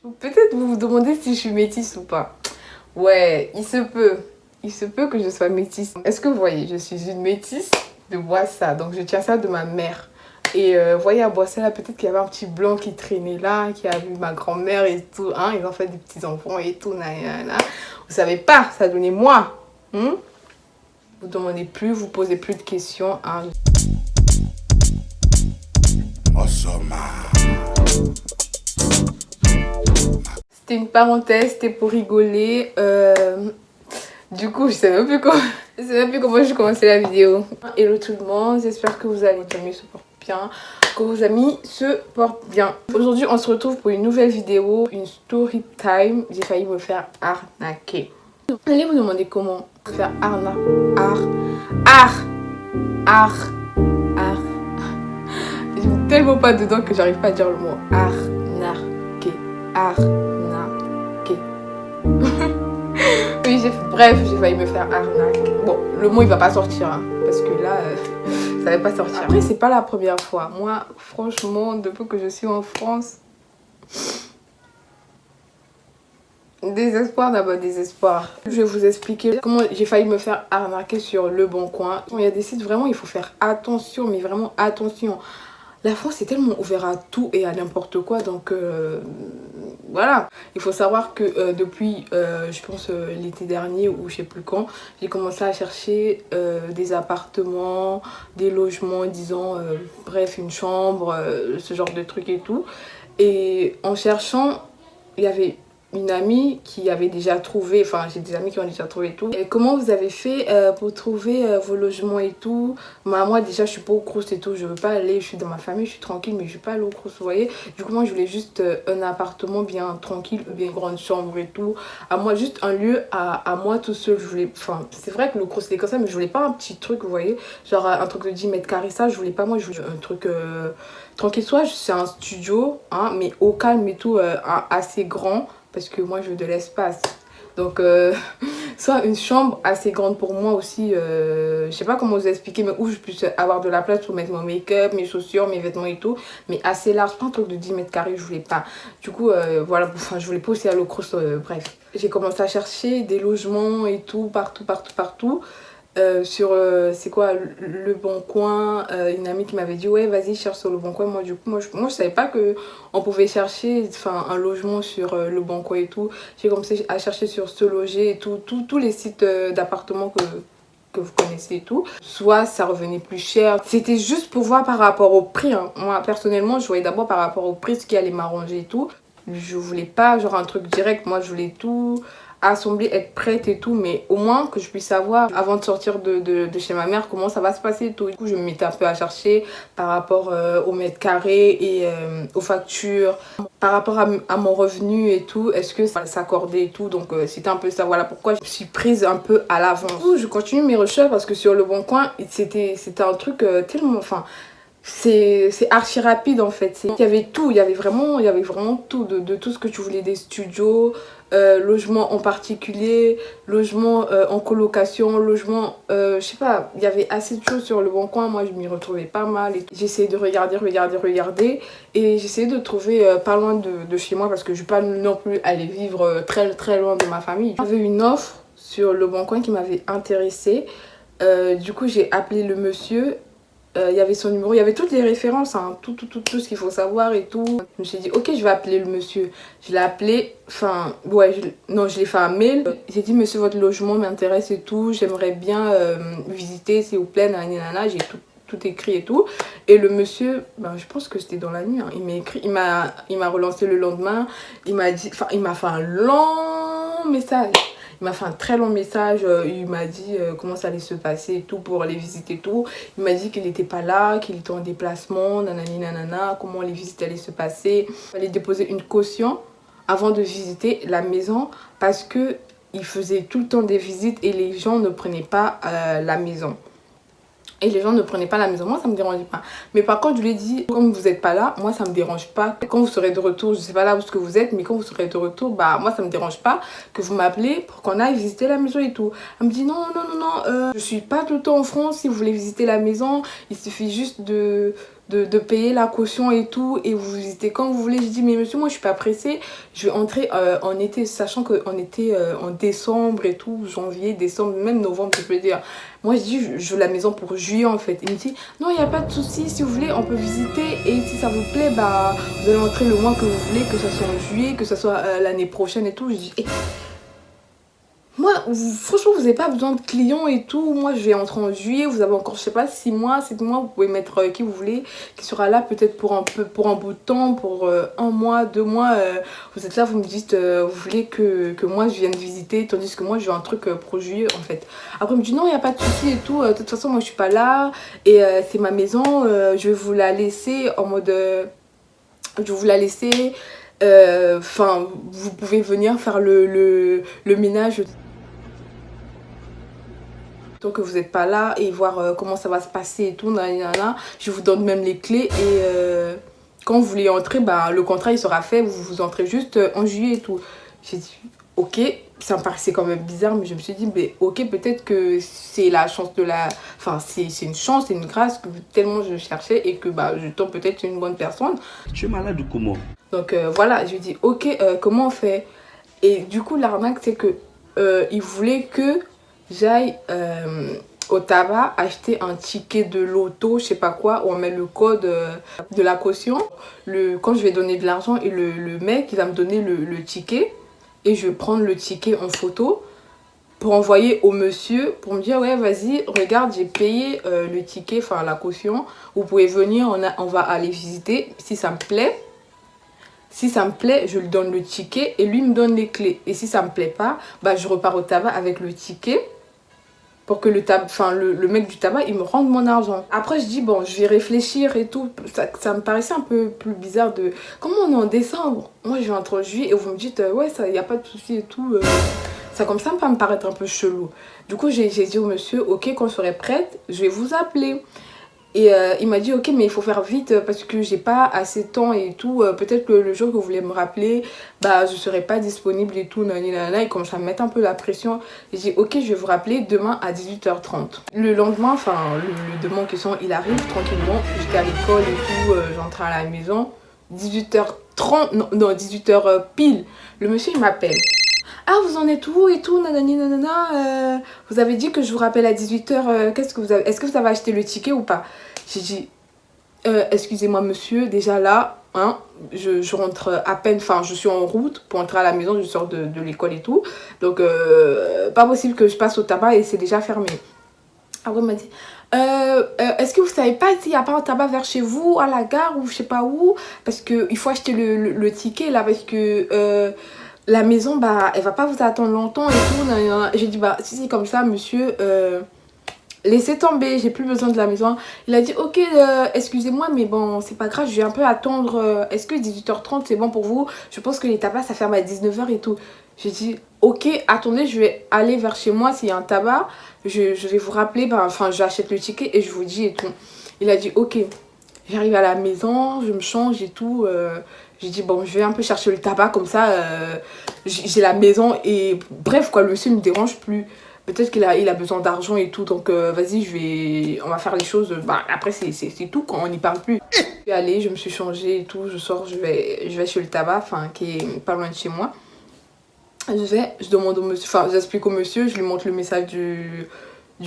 Peut-être vous vous demandez si je suis métisse ou pas. Ouais, il se peut. Il se peut que je sois métisse. Est-ce que vous voyez, je suis une métisse de Boissa. Donc je tiens ça de ma mère. Et vous voyez, à Boissa, là, peut-être qu'il y avait un petit blanc qui traînait là, qui a vu ma grand-mère et tout. Hein, ils ont fait des petits-enfants et tout. Là. Vous savez pas, ça donnait moi. Vous demandez plus, vous posez plus de questions. Hein. C'était une parenthèse, c'était pour rigoler. Du coup, je sais même plus comment je commençais la vidéo. Hello tout le monde, j'espère que vous allez bien, se portent bien, que vos amis se portent bien. Aujourd'hui, on se retrouve pour une nouvelle vidéo, une story time. J'ai failli me faire arnaquer. Allez vous demander comment faire J'ai tellement pas dedans que j'arrive pas à dire le mot arnaquer. Oui, bref, j'ai failli me faire arnaque. Bon, le mot il va pas sortir, hein, parce que là, ça va pas sortir. Après, c'est pas la première fois. Moi, franchement, depuis que je suis en France, désespoir d'abord, désespoir. Je vais vous expliquer comment j'ai failli me faire arnaquer sur Le Bon Coin. Il y a des sites, vraiment, il faut faire attention, mais vraiment attention. La France est tellement ouverte à tout et à n'importe quoi, donc voilà. Il faut savoir que depuis, je pense, l'été dernier ou je sais plus quand, j'ai commencé à chercher des appartements, des logements, disons, bref, une chambre, ce genre de trucs et tout. Et en cherchant, il y avait une amie qui avait déjà trouvé, enfin j'ai des amis qui ont déjà trouvé et tout. Et comment vous avez fait pour trouver vos logements et tout? Moi déjà je suis pas au Crous et tout, je veux pas aller, je suis dans ma famille, je suis tranquille, mais je vais pas aller au Crous, vous voyez. Du coup moi je voulais juste un appartement bien tranquille, bien grande chambre et tout. À moi, juste un lieu à moi tout seul. Je voulais, enfin c'est vrai que le Crous c'est comme ça, mais je voulais pas un petit truc, vous voyez, genre un truc de 10 mètres carrés, ça je voulais pas. Moi je voulais un truc tranquille, soit c'est un studio, hein, mais au calme et tout, assez grand. Parce que moi je veux de l'espace, donc soit une chambre assez grande pour moi aussi, je sais pas comment vous expliquer, mais où je puisse avoir de la place pour mettre mon make-up, mes chaussures, mes vêtements et tout, mais assez large, pas un truc de 10 mètres carrés, je voulais pas. Du coup voilà, enfin je voulais pas aussi aller au Crous, bref. J'ai commencé à chercher des logements et tout, partout. Sur c'est quoi, Le Bon Coin, une amie qui m'avait dit ouais vas-y cherche sur Le Bon Coin. Moi du coup moi je savais pas que on pouvait chercher enfin un logement sur Le Bon Coin et tout. J'ai commencé à chercher sur Se Loger et tous les sites d'appartements que vous connaissez et tout. Soit ça revenait plus cher, c'était juste pour voir par rapport au prix, hein. Moi personnellement je voyais d'abord par rapport au prix ce qui allait m'arranger et tout. Je voulais pas genre un truc direct, moi je voulais tout assembler, être prête et tout, mais au moins que je puisse savoir avant de sortir de chez ma mère comment ça va se passer et tout. Du coup je me mettais un peu à chercher par rapport au mètre carré et aux factures, par rapport à mon revenu et tout, est-ce que ça s'accordait et tout. Donc c'était un peu ça, voilà pourquoi je suis prise un peu à l'avance. Je continue mes recherches parce que sur Le Bon Coin c'était un truc tellement, enfin c'est archi rapide en fait. Il y avait tout, il y avait vraiment tout, de tout ce que tu voulais, des studios, logements en particulier, logements en colocation, logements, je sais pas, il y avait assez de choses sur Le Bon Coin. Moi je m'y retrouvais pas mal et j'essayais de regarder et j'essayais de trouver pas loin de chez moi parce que je vais pas non plus aller vivre très loin de ma famille. J'avais une offre sur Le Bon Coin qui m'avait intéressée, du coup j'ai appelé le monsieur. Il y avait son numéro, il y avait toutes les références, hein, tout ce qu'il faut savoir et tout. Je me suis dit ok je vais appeler le monsieur. Je l'ai appelé, enfin ouais, je l'ai fait un mail. J'ai dit monsieur votre logement m'intéresse et tout, j'aimerais bien visiter s'il vous plaît, nanana. J'ai tout écrit et tout. Et le monsieur, ben, je pense que c'était dans la nuit, hein, il m'a écrit, il m'a relancé le lendemain. Il m'a dit, enfin il m'a fait un long message. Il m'a fait un très long message, il m'a dit comment ça allait se passer et tout pour aller visiter tout. Il m'a dit qu'il n'était pas là, qu'il était en déplacement, nanani nanana, comment les visites allaient se passer. Il fallait déposer une caution avant de visiter la maison parce que il faisait tout le temps des visites et les gens ne prenaient pas la maison. Et les gens ne prenaient pas la maison, moi ça me dérangeait pas. Mais par contre je lui ai dit, comme vous n'êtes pas là, moi ça me dérange pas. Quand vous serez de retour, je sais pas là où ce que vous êtes, mais quand vous serez de retour, bah moi ça me dérange pas que vous m'appelez pour qu'on aille visiter la maison et tout. Elle me dit non, je suis pas tout le temps en France, si vous voulez visiter la maison, il suffit juste de de payer la caution et tout, et vous visitez quand vous voulez. Je dis mais monsieur, moi je suis pas pressée, je vais entrer en été, sachant qu'on était en décembre et tout, janvier, décembre, même novembre je peux dire. Moi je dis je veux la maison pour juillet en fait. Il me dit non, il n'y a pas de souci, si vous voulez on peut visiter, et si ça vous plaît bah vous allez entrer le mois que vous voulez, que ça soit en juillet, que ça soit l'année prochaine et tout. Je dis moi, franchement, vous n'avez pas besoin de clients et tout. Moi, je vais entrer en juillet. Vous avez encore, je sais pas, 6 mois, 7 mois. Vous pouvez mettre qui vous voulez, qui sera là peut-être pour un bout de temps, pour 1 mois, 2 mois. Vous êtes là, vous me dites, vous voulez que moi, je vienne visiter. Tandis que moi, je veux un truc pour juillet, en fait. Après, il me dit, non, il n'y a pas de souci et tout. De toute façon, moi, je suis pas là. Et c'est ma maison. Je vais vous la laisser en mode... je vais vous la laisser... Enfin, vous pouvez venir faire le ménage tant que vous n'êtes pas là, et voir comment ça va se passer et tout, nanana. Je vous donne même les clés, et quand vous voulez entrer, bah, le contrat il sera fait, vous entrez juste en juillet et tout. J'ai dit ok, ça me paraissait quand même bizarre, mais je me suis dit mais ok, peut-être que c'est la chance de la... Enfin c'est une chance, c'est une grâce que tellement je cherchais, et que bah, je tombe peut-être une bonne personne. Tu es malade ou comment? Donc voilà, je lui dis ok, comment on fait? Et du coup l'arnaque c'est que il voulait que j'aille au tabac acheter un ticket de loto, je sais pas quoi, où on met le code de la caution. Quand je vais donner de l'argent, et le mec il va me donner le ticket, et je vais prendre le ticket en photo pour envoyer au monsieur, pour me dire ouais vas-y, regarde, j'ai payé le ticket, enfin la caution, vous pouvez venir, on va aller visiter, si ça me plaît. Si ça me plaît, je lui donne le ticket et lui me donne les clés. Et si ça me plaît pas, bah je repars au tabac avec le ticket pour que le mec du tabac, il me rende mon argent. Après, je dis, bon, je vais réfléchir et tout. Ça me paraissait un peu plus bizarre de... Comment on est en décembre? Moi, je vais entre juillet et vous me dites, ouais, ça, y a pas de souci et tout. Ça comme ça me paraît un peu chelou. Du coup, j'ai dit au monsieur, ok, quand je serai prête, je vais vous appeler. Et il m'a dit ok, mais il faut faire vite parce que j'ai pas assez de temps et tout, peut-être que le jour que vous voulez me rappeler, bah je serai pas disponible et tout, nanana. Il commence à me mettre un peu la pression. J'ai dit ok, je vais vous rappeler demain à 18h30. Le lendemain, enfin le demain en question, il arrive tranquillement, j'étais à l'école et tout, j'entrais à la maison. 18h30, non 18h pile, le monsieur il m'appelle. Ah, vous en êtes où et tout, nanani nanana, vous avez dit que je vous rappelle à 18h, est-ce que vous avez acheté le ticket ou pas? J'ai dit, excusez-moi monsieur, déjà là, hein, je rentre à peine, enfin je suis en route pour entrer à la maison, je sors de l'école et tout. Donc, pas possible que je passe au tabac et c'est déjà fermé. Après, il m'a dit, est-ce que vous savez pas s'il n'y a pas un tabac vers chez vous, à la gare ou je sais pas où? Parce qu'il faut acheter le ticket là, parce que... la maison, bah, elle va pas vous attendre longtemps et tout. J'ai dit, bah, si c'est comme ça, monsieur, laissez tomber, j'ai plus besoin de la maison. Il a dit, ok, excusez-moi, mais bon, c'est pas grave, je vais un peu attendre. Est-ce que 18h30, c'est bon pour vous? Je pense que les tabacs, ça ferme à 19h et tout. J'ai dit, ok, attendez, je vais aller vers chez moi s'il y a un tabac. Je vais vous rappeler, bah, enfin, j'achète le ticket et je vous dis et tout. Il a dit, ok. J'arrive à la maison, je me change et tout. J'ai dit, bon, je vais un peu chercher le tabac, comme ça, j'ai la maison. Et bref, quoi, le monsieur ne me dérange plus. Peut-être qu'il a besoin d'argent et tout. Donc, vas-y, on va faire les choses. Bah, après, c'est tout quand on n'y parle plus. Je suis allée, je me suis changée et tout. Je sors, je vais chez le tabac, enfin, qui est pas loin de chez moi. Je demande au monsieur, enfin, j'explique au monsieur, je lui montre le message du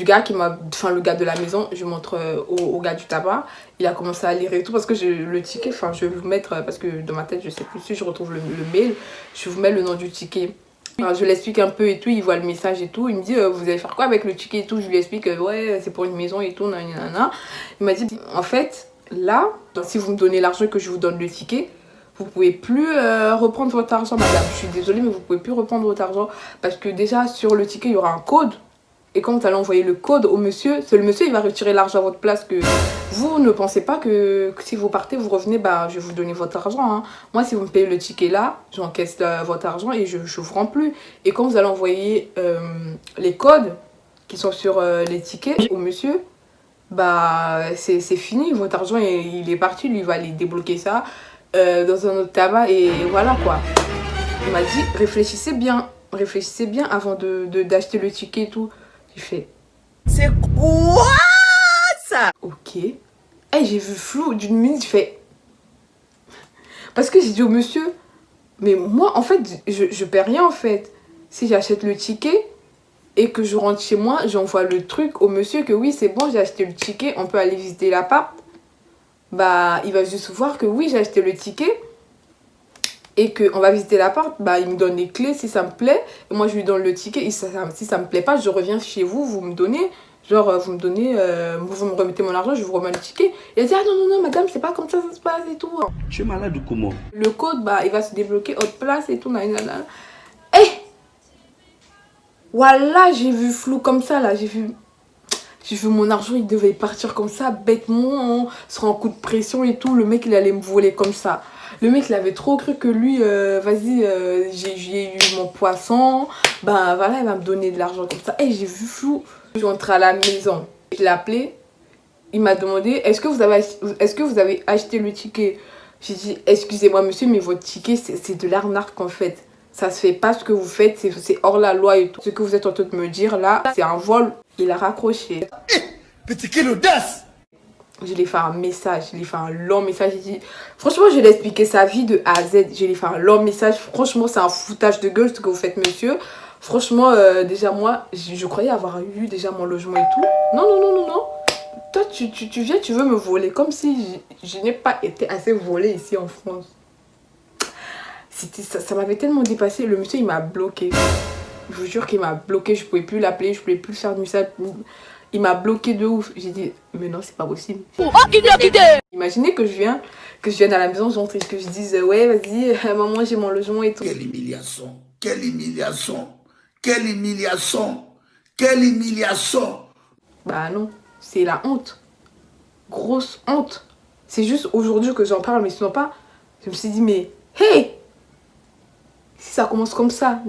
gars qui m'a, enfin le gars de la maison, je montre au gars du tabac. Il a commencé à lire et tout parce que le ticket, enfin je vais vous mettre, parce que dans ma tête je sais plus si je retrouve le mail, je vous mets le nom du ticket. Alors, je l'explique un peu et tout, il voit le message et tout, il me dit vous allez faire quoi avec le ticket et tout, je lui explique ouais c'est pour une maison et tout, nanana. Il m'a dit en fait là, si vous me donnez l'argent que je vous donne le ticket, vous pouvez plus reprendre votre argent madame, je suis désolée mais vous pouvez plus reprendre votre argent parce que déjà sur le ticket il y aura un code. Et quand vous allez envoyer le code au monsieur, c'est le monsieur il va retirer l'argent à votre place. Que vous ne pensez pas que si vous partez, vous revenez, bah je vais vous donner votre argent. Hein. Moi, si vous me payez le ticket là, j'encaisse votre argent et je vous rends plus. Et quand vous allez envoyer les codes qui sont sur les tickets au monsieur, bah c'est fini. Votre argent il est parti, lui il va aller débloquer ça dans un autre tabac et voilà quoi. Il m'a dit réfléchissez bien avant d'acheter le ticket et tout. J'ai fait, c'est quoi ça? ok. Hey, j'ai vu flou d'une minute, je fais... Parce que j'ai dit au monsieur, mais moi, en fait, je paie rien, en fait. Si j'achète le ticket et que je rentre chez moi, j'envoie le truc au monsieur que oui, c'est bon, j'ai acheté le ticket, on peut aller visiter l'appart. Bah, il va juste voir que oui, j'ai acheté le ticket et qu'on va visiter l'appart. Bah, il me donne les clés si ça me plaît. Et moi, je lui donne le ticket. Et si ça me plaît pas, je reviens chez vous, vous me donnez... Genre, vous me donnez, vous me remettez mon argent, je vous remets le ticket. Il a dit, ah non, non, non, madame, c'est pas comme ça se passe et tout. Tu es malade ou comment? Le code, bah, il va se débloquer autre place et tout. Nanana. Eh! Voilà, j'ai vu flou comme ça, là. J'ai vu mon argent, il devait partir comme ça, bêtement, sur un coup de pression et tout. Le mec, il allait me voler comme ça. Le mec, il avait trop cru que lui, vas-y, j'ai eu mon poisson. Ben voilà, il va me donner de l'argent comme ça. Eh, j'ai vu flou. Je suis rentrée à la maison. Je l'ai appelé. Il m'a demandé, est-ce que vous avez acheté le ticket? J'ai dit, excusez-moi monsieur, mais votre ticket, c'est de l'arnaque en fait. Ça se fait pas ce que vous faites, c'est hors la loi et tout. Ce que vous êtes en train de me dire là, c'est un vol. Il a raccroché. Petit quelle audace! Je lui ai fait un message, je lui ai fait un long message. J'ai dit, franchement, je lui ai expliqué sa vie de A à Z. Je lui ai fait un long message. Franchement, c'est un foutage de gueule ce que vous faites, monsieur. Franchement, déjà, moi, je croyais avoir eu déjà mon logement et tout. Non, non, non, non, non. Toi, tu viens, tu veux me voler. Comme si je n'ai pas été assez volée ici en France. Ça m'avait tellement dépassé. Le monsieur, il m'a bloqué. Je vous jure qu'il m'a bloqué. Je pouvais plus l'appeler, je pouvais plus faire de message. Il m'a bloqué de ouf. J'ai dit, mais non, c'est pas possible. Oh, imaginez que je vienne à la maison, j'entre et que je dise, ouais, vas-y, maman, j'ai mon logement et tout. Quelle humiliation! Quelle humiliation! Quelle humiliation! Quelle humiliation! Bah non, c'est la honte. Grosse honte. C'est juste aujourd'hui que j'en parle, mais sinon pas. Je me suis dit, mais, hey! Si ça commence comme ça,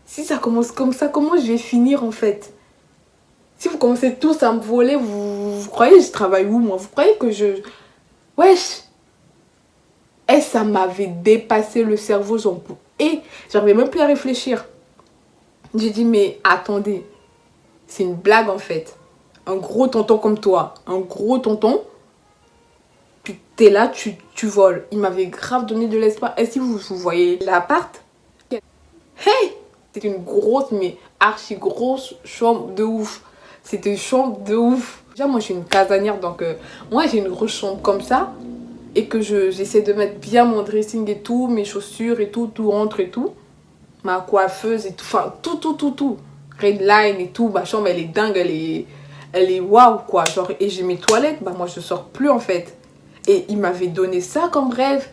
si ça commence comme ça, comment je vais finir en fait? Si vous commencez tous à me voler, vous croyez que je travaille où moi? Vous croyez que je... Wesh! Et ça m'avait dépassé le cerveau, et j'arrivais même plus à réfléchir. J'ai dit, mais attendez, c'est une blague en fait. Un gros tonton comme toi, un gros tonton, t'es là, tu voles. Il m'avait grave donné de l'espoir. Et si vous voyez l'appart, hey! C'était une grosse, mais archi grosse chambre de ouf. C'était une chambre de ouf. Déjà, moi, je suis une casanière, donc moi, j'ai une grosse chambre comme ça. Et que j'essaie de mettre bien mon dressing et tout, mes chaussures et tout rentre et tout. Ma coiffeuse et tout, enfin, tout. Redline et tout, ma chambre, elle est dingue, elle est waouh, quoi. Genre, et j'ai mes toilettes, bah moi, je sors plus, en fait. Et il m'avait donné ça comme rêve.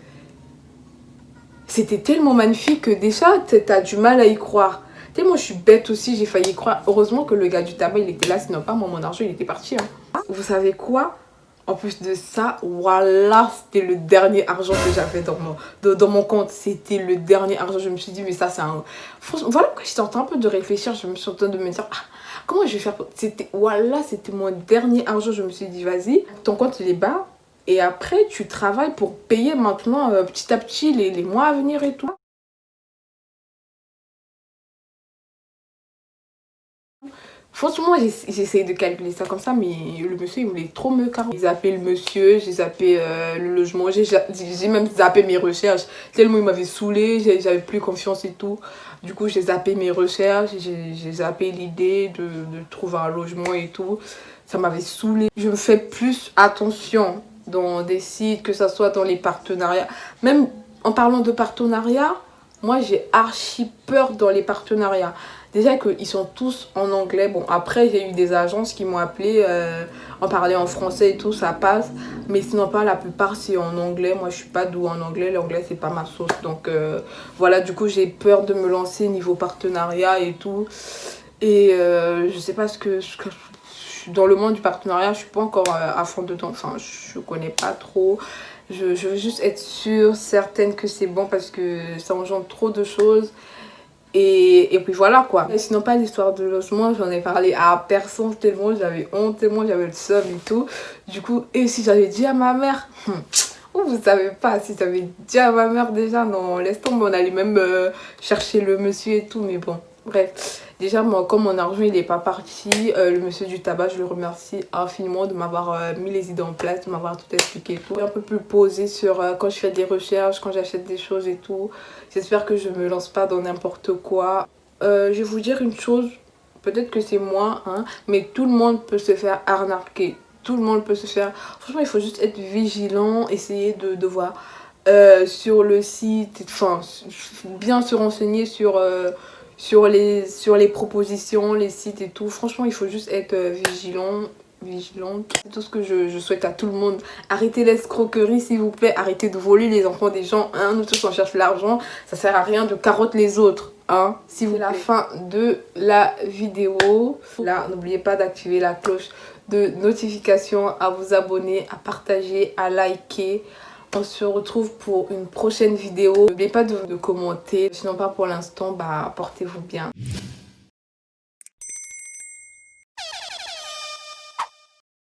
C'était tellement magnifique que déjà, t'as du mal à y croire. Tu sais, moi, je suis bête aussi, j'ai failli y croire. Heureusement que le gars du tabac, il était là, sinon pas, moi, mon argent, il était parti. Hein. Vous savez quoi? En plus de ça, voilà, c'était le dernier argent que j'avais dans mon compte. C'était le dernier argent. Je me suis dit, mais ça, c'est un... Franchement, voilà pourquoi j'étais en train un peu de réfléchir. Je me suis en train de me dire, ah, comment je vais faire? Voilà, c'était mon dernier argent. Je me suis dit, vas-y, ton compte, il est bas. Et après, tu travailles pour payer maintenant, petit à petit, les mois à venir et tout. Franchement, j'essayé de calculer ça comme ça, mais le monsieur, il voulait trop me carotter. J'ai zappé le monsieur, j'ai zappé le logement, j'ai même zappé mes recherches. Tellement il m'avait saoulé, j'avais plus confiance et tout. Du coup, j'ai zappé mes recherches, j'ai zappé l'idée de trouver un logement et tout. Ça m'avait saoulé. Je me fais plus attention dans des sites, que ce soit dans les partenariats. Même en parlant de partenariat, moi, j'ai archi peur dans les partenariats. Déjà qu'ils sont tous en anglais. Bon, après, j'ai eu des agences qui m'ont appelé, en parler en français et tout, ça passe. Mais sinon pas, la plupart, c'est en anglais. Moi, je suis pas douée en anglais. L'anglais, c'est pas ma sauce. Donc, voilà, du coup, j'ai peur de me lancer niveau partenariat et tout. Et je sais pas dans le monde du partenariat, je suis pas encore à fond dedans. Enfin, je connais pas trop. Je veux juste être sûre, certaine que c'est bon parce que ça engendre trop de choses. Et puis voilà quoi. Et sinon pas l'histoire de logement, j'en ai parlé à personne tellement j'avais honte, tellement j'avais le seum et tout. Du coup, et si j'avais dit à ma mère, vous savez pas, si j'avais dit à ma mère déjà, non, laisse tomber, on allait même chercher le monsieur et tout, mais bon. Bref, déjà moi comme mon argent il est pas parti, le monsieur du tabac je le remercie infiniment de m'avoir mis les idées en place, de m'avoir tout expliqué et tout. Un peu plus posé sur quand je fais des recherches, quand j'achète des choses et tout. J'espère que je me lance pas dans n'importe quoi. Je vais vous dire une chose, peut-être que c'est moi, hein, mais tout le monde peut se faire arnaquer. Tout le monde peut se faire... Franchement il faut juste être vigilant, essayer de voir sur le site, enfin bien se renseigner sur les propositions, les sites et tout. Franchement, il faut juste être vigilante. C'est tout ce que je souhaite à tout le monde. Arrêtez l'escroquerie, s'il vous plaît. Arrêtez de voler les enfants des gens. Hein. Nous tous, on cherche l'argent. Ça sert à rien de carotte les autres. Hein, si vous la fin de la vidéo. Là, n'oubliez pas d'activer la cloche de notification, à vous abonner, à partager, à liker. On se retrouve pour une prochaine vidéo. N'oubliez pas de commenter. Sinon pas pour l'instant, bah portez-vous bien.